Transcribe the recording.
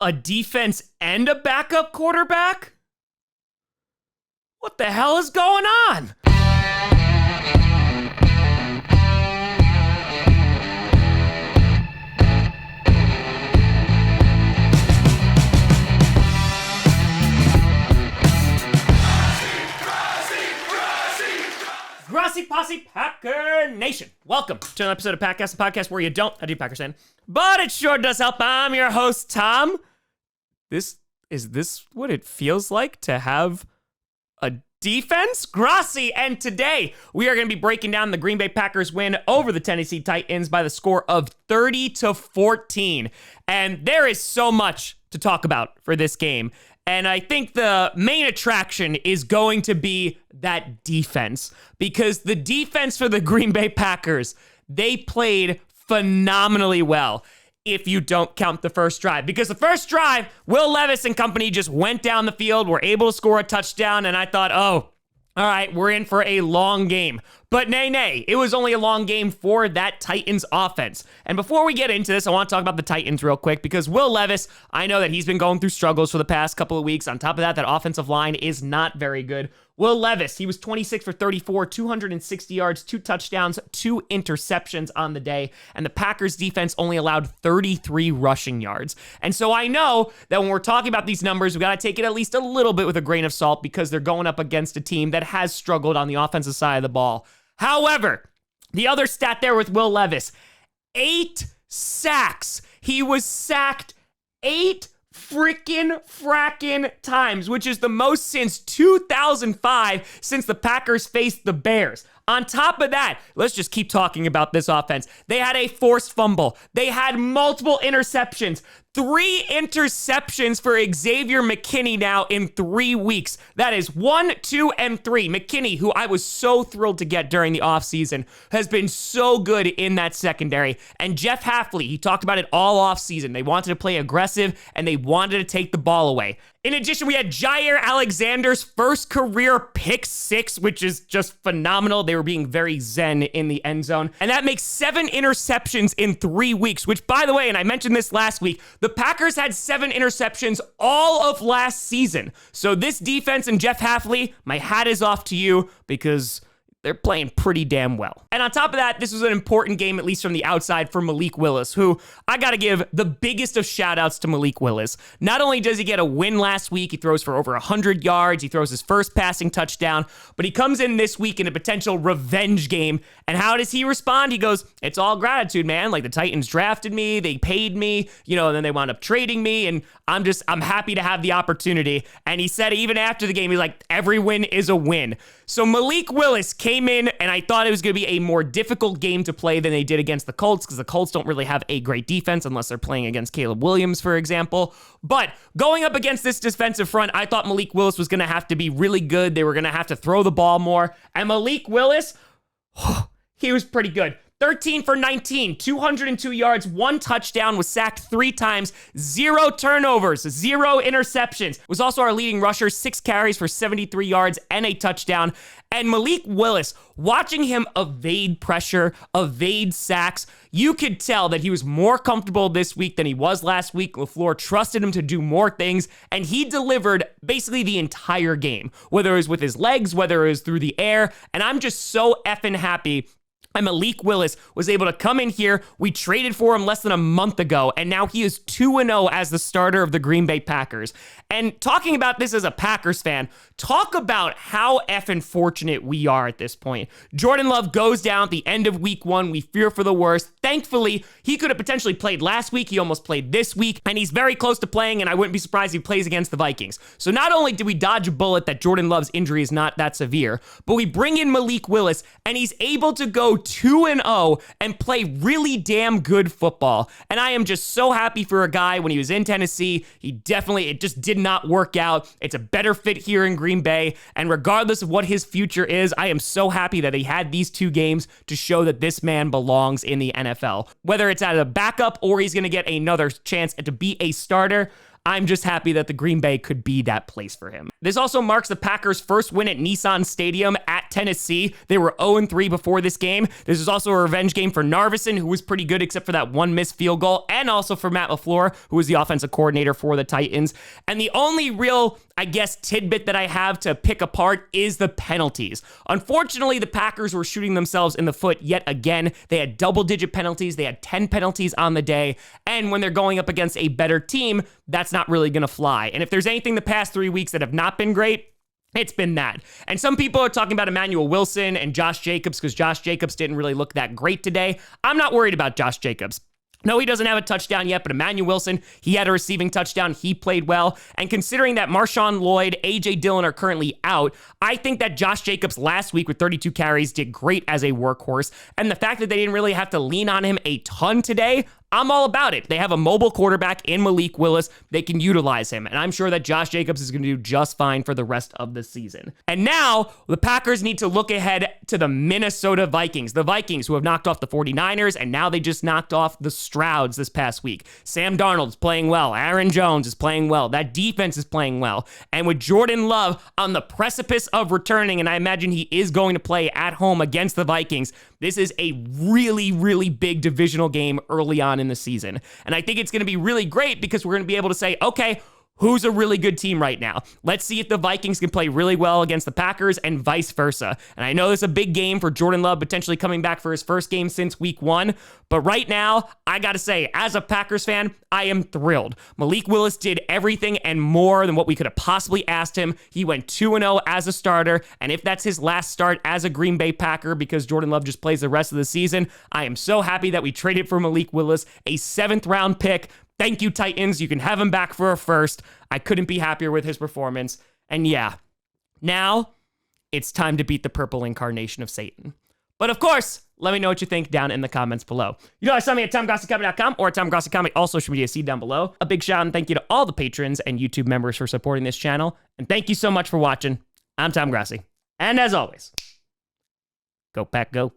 A defense and a backup quarterback? What the hell is going on? Grossi Posse Packer Nation. Welcome to an episode of Packcast, a podcast where you don't do Packers fan, but it sure does help. I'm your host, Tom. Is this what it feels like to have a defense? Grossi, and today we are going to be breaking down the Green Bay Packers win over the Tennessee Titans by the score of 30-14. And there is so much to talk about for this game. And I think the main attraction is going to be that defense, because the defense for the Green Bay Packers, they played phenomenally well if you don't count the first drive. Because the first drive, Will Levis and company just went down the field, were able to score a touchdown, and I thought, oh, all right, we're in for a long game. But nay, it was only a long game for that Titans offense. And before we get into this, I want to talk about the Titans real quick, because Will Levis, I know that he's been going through struggles for the past couple of weeks. On top of that, that offensive line is not very good. Will Levis, he was 26 for 34, 260 yards, 2 touchdowns, 2 interceptions on the day, and the Packers defense only allowed 33 rushing yards. And so I know that when we're talking about these numbers, we got to take it at least a little bit with a grain of salt, because they're going up against a team that has struggled on the offensive side of the ball. However, the other stat there with Will Levis, 8 sacks. He was sacked 8 fracking times, which is the most since 2005, since the Packers faced the Bears. On top of that, let's just keep talking about this offense. They had a forced fumble. They had multiple interceptions. 3 interceptions for Xavier McKinney now in 3 weeks. That is 1, 2, and 3. McKinney, who I was so thrilled to get during the offseason, has been so good in that secondary. And Jeff Hafley, he talked about it all offseason. They wanted to play aggressive, and they wanted to take the ball away. In addition, we had Jair Alexander's first career pick 6, which is just phenomenal. They were being very zen in the end zone. And that makes 7 interceptions in 3 weeks, which, by the way, and I mentioned this last week, the Packers had 7 interceptions all of last season. So this defense and Jeff Hafley, my hat is off to you, because they're playing pretty damn well. And on top of that, this was an important game, at least from the outside, for Malik Willis, who I got to give the biggest of shout outs to Malik Willis. Not only does he get a win last week, he throws for over 100 yards, he throws his first passing touchdown, but he comes in this week in a potential revenge game. And how does he respond? He goes, it's all gratitude, man. Like, the Titans drafted me, they paid me, and then they wound up trading me, and I'm happy to have the opportunity. And he said even after the game, he's like, every win is a win. So Malik Willis came in, and I thought it was going to be a more difficult game to play than they did against the Colts, because the Colts don't really have a great defense unless they're playing against Caleb Williams, for example. But going up against this defensive front, I thought Malik Willis was going to have to be really good. They were going to have to throw the ball more. And Malik Willis, he was pretty good. 13 for 19, 202 yards, 1 touchdown, was sacked 3 times, 0 turnovers, 0 interceptions. Was also our leading rusher, 6 carries for 73 yards and a touchdown. And Malik Willis, watching him evade pressure, evade sacks, you could tell that he was more comfortable this week than he was last week. LaFleur trusted him to do more things, and he delivered basically the entire game, whether it was with his legs, whether it was through the air. And I'm just so effing happy. And Malik Willis was able to come in here. We traded for him less than a month ago, and now he is 2-0 as the starter of the Green Bay Packers. And talking about this as a Packers fan, talk about how effing fortunate we are at this point. Jordan Love goes down at the end of week 1. We fear for the worst. Thankfully, he could have potentially played last week. He almost played this week, and he's very close to playing, and I wouldn't be surprised if he plays against the Vikings. So not only did we dodge a bullet that Jordan Love's injury is not that severe, but we bring in Malik Willis, and he's able to go 2-0 and play really damn good football. And I am just so happy for a guy. When he was in Tennessee, it just did not work out. It's a better fit here in Green Bay. And regardless of what his future is, I am so happy that he had these 2 games to show that this man belongs in the NFL. Whether it's as a backup or he's going to get another chance to be a starter, I'm just happy that the Green Bay could be that place for him. This also marks the Packers' first win at Nissan Stadium at at Tennessee. They were 0-3 before this game. This is also a revenge game for Narveson, who was pretty good except for that one missed field goal, and also for Matt LaFleur, who was the offensive coordinator for the Titans. And the only real, I guess, tidbit that I have to pick apart is the penalties. Unfortunately, the Packers were shooting themselves in the foot yet again. They had double-digit penalties. They had 10 penalties on the day. And when they're going up against a better team, that's not really going to fly. And if there's anything the past 3 weeks that have not been great, it's been that. And some people are talking about Emmanuel Wilson and Josh Jacobs because Josh Jacobs didn't really look that great today. I'm not worried about Josh Jacobs. No, he doesn't have a touchdown yet, but Emmanuel Wilson, he had a receiving touchdown. He played well. And considering that Marshawn Lloyd, A.J. Dillon are currently out, I think that Josh Jacobs last week with 32 carries did great as a workhorse. And the fact that they didn't really have to lean on him a ton today, I'm all about it. They have a mobile quarterback in Malik Willis. They can utilize him. And I'm sure that Josh Jacobs is going to do just fine for the rest of the season. And now the Packers need to look ahead to the Minnesota Vikings. The Vikings who have knocked off the 49ers, and now they just knocked off the Strouds this past week. Sam Darnold's playing well. Aaron Jones is playing well. That defense is playing well. And with Jordan Love on the precipice of returning, and I imagine he is going to play at home against the Vikings, this is a really, really big divisional game early on in the season. And I think it's going to be really great because we're going to be able to say, okay, who's a really good team right now? Let's see if the Vikings can play really well against the Packers and vice versa. And I know this is a big game for Jordan Love potentially coming back for his first game since week 1. But right now, I got to say, as a Packers fan, I am thrilled. Malik Willis did everything and more than what we could have possibly asked him. He went 2-0 as a starter. And if that's his last start as a Green Bay Packer because Jordan Love just plays the rest of the season, I am so happy that we traded for Malik Willis, a 7th round pick. Thank you, Titans. You can have him back for a first. I couldn't be happier with his performance. And yeah, now it's time to beat the purple incarnation of Satan. But of course, let me know what you think down in the comments below. You know, I saw me at TomGrossiComedy.com or TomGrossiComedy, all social media, see down below. A big shout out and thank you to all the patrons and YouTube members for supporting this channel. And thank you so much for watching. I'm Tom Grossi. And as always, go Pack, go.